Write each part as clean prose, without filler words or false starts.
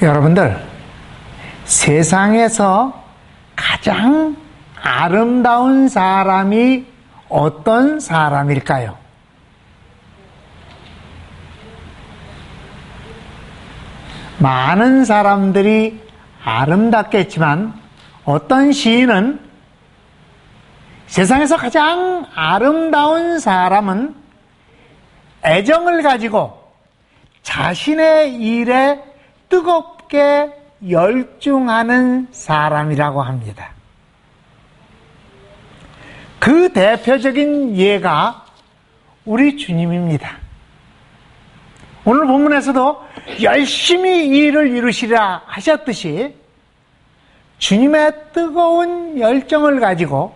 여러분들, 세상에서 가장 아름다운 사람이 어떤 사람일까요? 많은 사람들이 아름답겠지만 어떤 시인은 세상에서 가장 아름다운 사람은 애정을 가지고 자신의 일에 뜨겁게 열중하는 사람이라고 합니다. 그 대표적인 예가 우리 주님입니다. 오늘 본문에서도 열심히 일을 이루시라 하셨듯이 주님의 뜨거운 열정을 가지고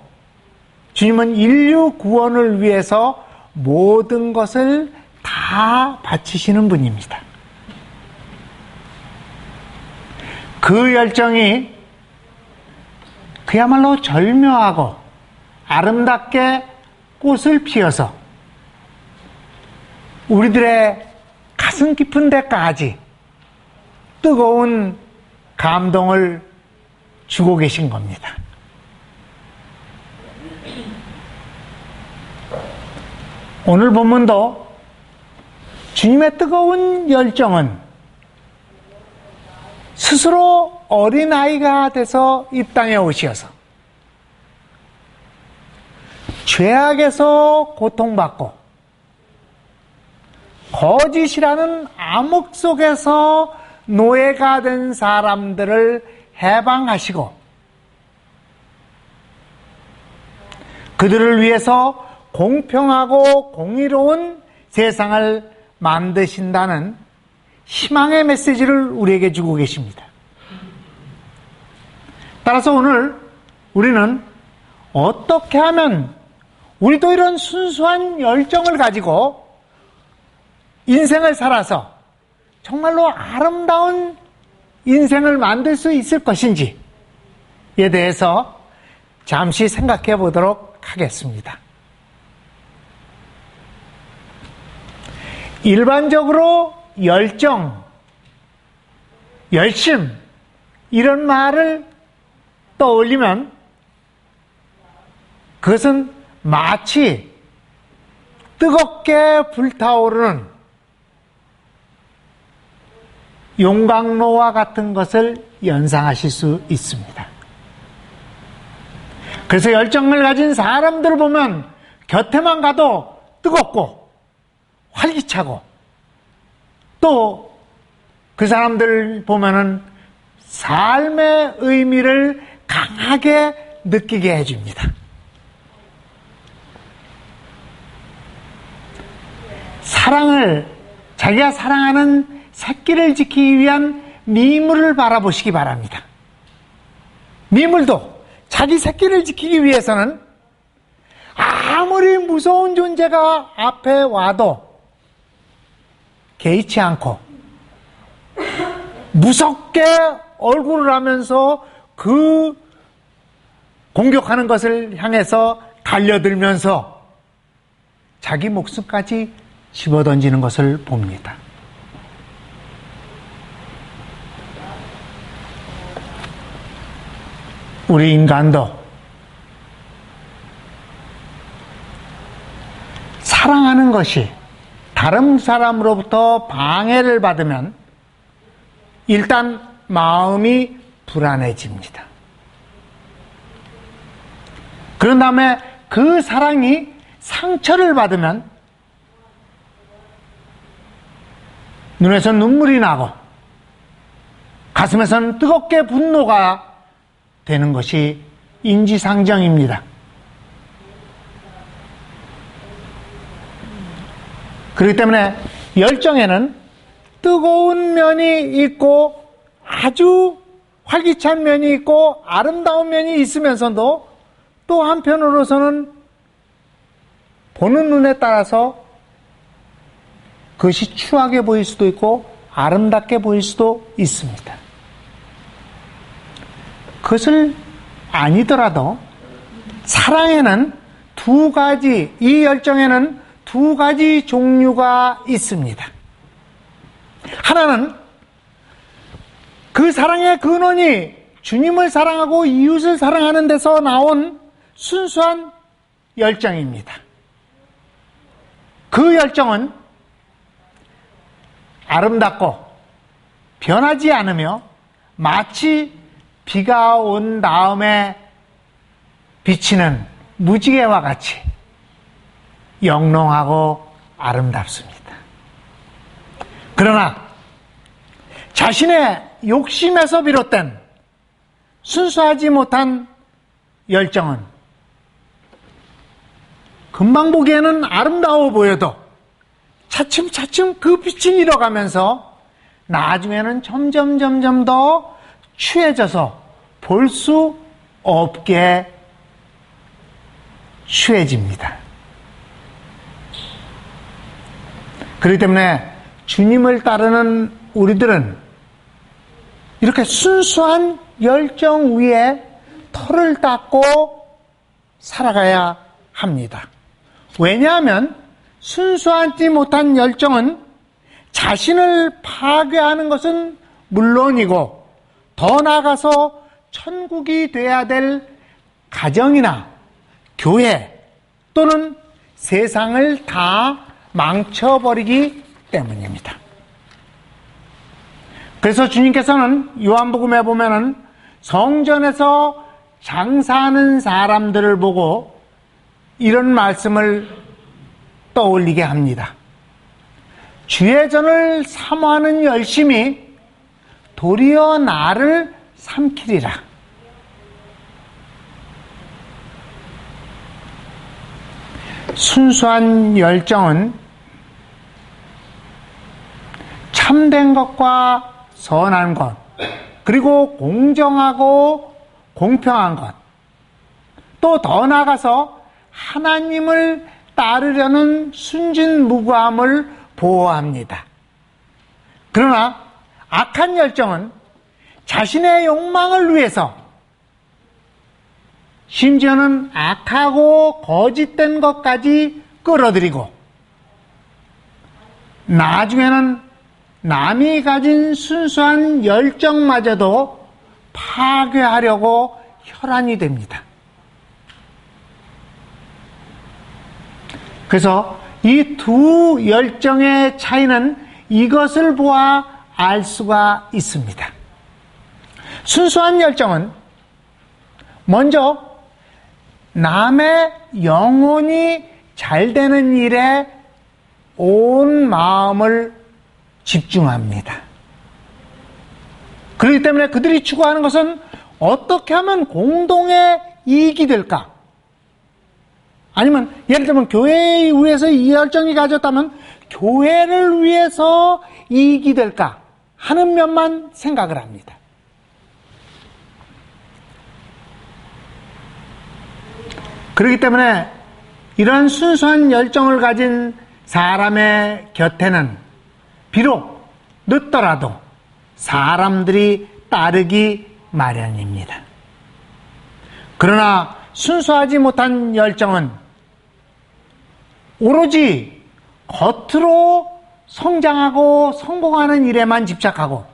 주님은 인류 구원을 위해서 모든 것을 다 바치시는 분입니다. 그 열정이 그야말로 절묘하고 아름답게 꽃을 피워서 우리들의 가슴 깊은 데까지 뜨거운 감동을 주고 계신 겁니다. 오늘 본문도 주님의 뜨거운 열정은 스스로 어린아이가 돼서 이 땅에 오셔서 죄악에서 고통받고 거짓이라는 암흑 속에서 노예가 된 사람들을 해방하시고 그들을 위해서 공평하고 공의로운 세상을 만드신다는 희망의 메시지를 우리에게 주고 계십니다. 따라서 오늘 우리는 어떻게 하면 우리도 이런 순수한 열정을 가지고 인생을 살아서 정말로 아름다운 인생을 만들 수 있을 것인지에 대해서 잠시 생각해 보도록 하겠습니다. 일반적으로 열정, 열심 이런 말을 떠올리면 그것은 마치 뜨겁게 불타오르는 용광로와 같은 것을 연상하실 수 있습니다. 그래서 열정을 가진 사람들을 보면 곁에만 가도 뜨겁고 활기차고 또 그 사람들 보면은 삶의 의미를 강하게 느끼게 해줍니다. 사랑을, 자기가 사랑하는 새끼를 지키기 위한 미물을 바라보시기 바랍니다. 미물도 자기 새끼를 지키기 위해서는 아무리 무서운 존재가 앞에 와도 개의치 않고 무섭게 얼굴을 하면서 그 공격하는 것을 향해서 달려들면서 자기 목숨까지 집어던지는 것을 봅니다. 우리 인간도 사랑하는 것이 다른 사람으로부터 방해를 받으면 일단 마음이 불안해집니다. 그런 다음에 그 사랑이 상처를 받으면 눈에서 눈물이 나고 가슴에서는 뜨겁게 분노가 되는 것이 인지상정입니다. 그렇기 때문에 열정에는 뜨거운 면이 있고 아주 활기찬 면이 있고 아름다운 면이 있으면서도 또 한편으로서는 보는 눈에 따라서 그것이 추하게 보일 수도 있고 아름답게 보일 수도 있습니다. 그것을 아니더라도 사랑에는 두 가지, 이 열정에는 두 가지 종류가 있습니다. 하나는 그 사랑의 근원이 주님을 사랑하고 이웃을 사랑하는 데서 나온 순수한 열정입니다. 그 열정은 아름답고 변하지 않으며 마치 비가 온 다음에 비치는 무지개와 같이 영롱하고 아름답습니다. 그러나 자신의 욕심에서 비롯된 순수하지 못한 열정은 금방 보기에는 아름다워 보여도 차츰차츰 그 빛이 잃어가면서 나중에는 점점 더 추해져서 볼 수 없게 추해집니다. 그렇기 때문에 주님을 따르는 우리들은 이렇게 순수한 열정 위에 털을 닦고 살아가야 합니다. 왜냐하면 순수하지 못한 열정은 자신을 파괴하는 것은 물론이고 더 나아가서 천국이 돼야 될 가정이나 교회 또는 세상을 다 망쳐버리기 때문입니다. 그래서 주님께서는 요한복음에 보면은 성전에서 장사하는 사람들을 보고 이런 말씀을 떠올리게 합니다. 주의 전을 사모하는 열심이 도리어 나를 삼키리라. 순수한 열정은 참된 것과 선한 것, 그리고 공정하고 공평한 것, 또 더 나아가서 하나님을 따르려는 순진무구함을 보호합니다. 그러나 악한 열정은 자신의 욕망을 위해서 심지어는 악하고 거짓된 것까지 끌어들이고 나중에는 남이 가진 순수한 열정마저도 파괴하려고 혈안이 됩니다. 그래서 이 두 열정의 차이는 이것을 보아 알 수가 있습니다. 순수한 열정은 먼저 남의 영혼이 잘 되는 일에 온 마음을 집중합니다. 그렇기 때문에 그들이 추구하는 것은 어떻게 하면 공동의 이익이 될까? 아니면 예를 들면 교회에 위해서 이 열정이 가졌다면 교회를 위해서 이익이 될까 하는 면만 생각을 합니다. 그렇기 때문에 이런 순수한 열정을 가진 사람의 곁에는 비록 늦더라도 사람들이 따르기 마련입니다. 그러나 순수하지 못한 열정은 오로지 겉으로 성장하고 성공하는 일에만 집착하고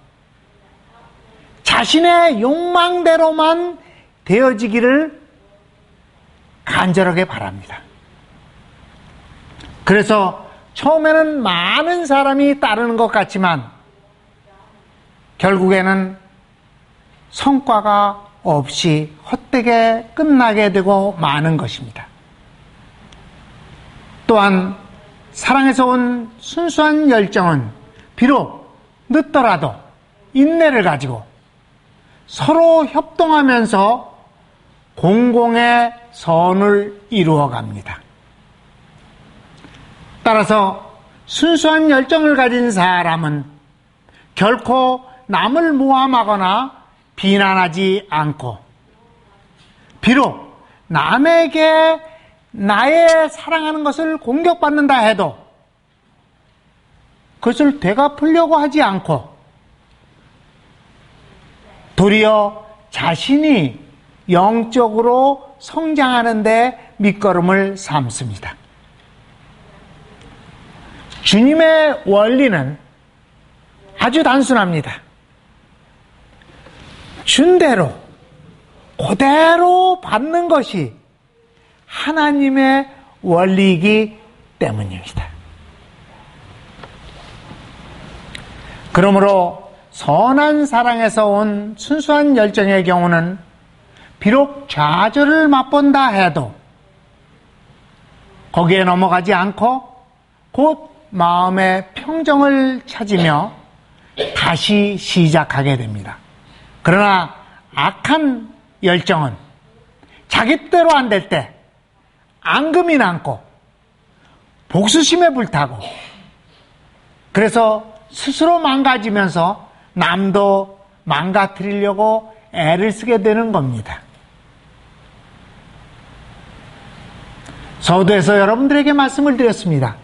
자신의 욕망대로만 되어지기를 간절하게 바랍니다. 그래서 처음에는 많은 사람이 따르는 것 같지만 결국에는 성과가 없이 헛되게 끝나게 되고 마는 것입니다. 또한 사랑에서 온 순수한 열정은 비록 늦더라도 인내를 가지고 서로 협동하면서 공공의 선을 이루어갑니다. 따라서 순수한 열정을 가진 사람은 결코 남을 모함하거나 비난하지 않고 비록 남에게 나의 사랑하는 것을 공격받는다 해도 그것을 되갚으려고 하지 않고 도리어 자신이 영적으로 성장하는 데 밑거름을 삼습니다. 주님의 원리는 아주 단순합니다. 준 대로 그대로 받는 것이 하나님의 원리이기 때문입니다. 그러므로 선한 사랑에서 온 순수한 열정의 경우는 비록 좌절을 맛본다 해도 거기에 넘어가지 않고 곧 마음의 평정을 찾으며 다시 시작하게 됩니다. 그러나 악한 열정은 자기 뜻대로 안 될 때 앙금이 남고 복수심에 불타고 그래서 스스로 망가지면서 남도 망가뜨리려고 애를 쓰게 되는 겁니다. 서두에서 여러분들에게 말씀을 드렸습니다.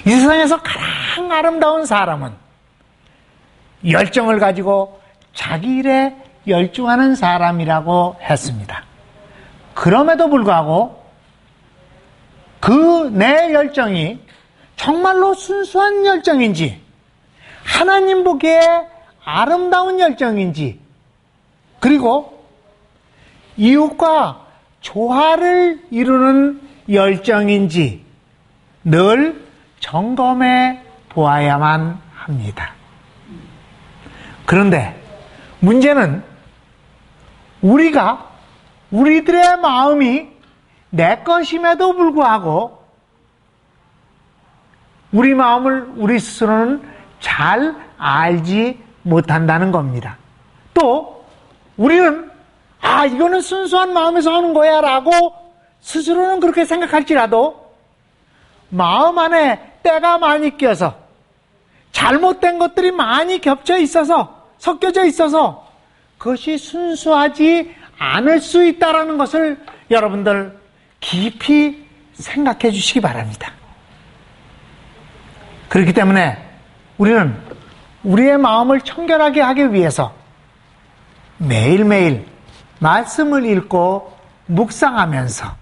이 세상에서 가장 아름다운 사람은 열정을 가지고 자기 일에 열중하는 사람이라고 했습니다. 그럼에도 불구하고 그 내 열정이 정말로 순수한 열정인지 하나님 보기에 아름다운 열정인지 그리고 이웃과 조화를 이루는 열정인지 늘 점검해 보아야만 합니다. 그런데 문제는 우리들의 마음이 내 것임에도 불구하고 우리 마음을 우리 스스로는 잘 알지 못한다는 겁니다. 또 우리는 이거는 순수한 마음에서 하는 거야 라고 스스로는 그렇게 생각할지라도 마음 안에 때가 많이 껴서 잘못된 것들이 많이 겹쳐 있어서 섞여져 있어서 그것이 순수하지 않을 수 있다는 것을 여러분들 깊이 생각해 주시기 바랍니다. 그렇기 때문에 우리는 우리의 마음을 청결하게 하기 위해서 매일매일 말씀을 읽고 묵상하면서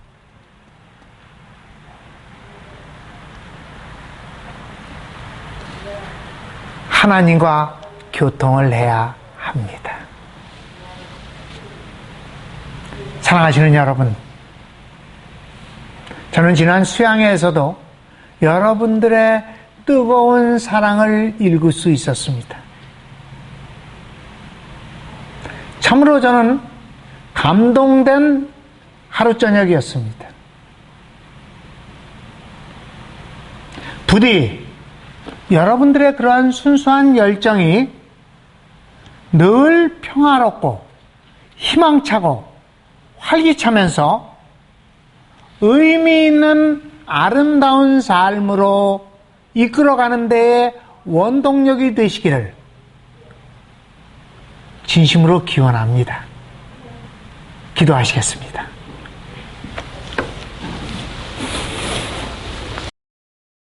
하나님과 교통을 해야 합니다. 사랑하시는 여러분, 저는 지난 수양회에서도 여러분들의 뜨거운 사랑을 읽을 수 있었습니다. 참으로 저는 감동된 하루 저녁이었습니다. 부디 여러분들의 그러한 순수한 열정이 늘 평화롭고 희망차고 활기차면서 의미 있는 아름다운 삶으로 이끌어가는 데에 원동력이 되시기를 진심으로 기원합니다. 기도하시겠습니다.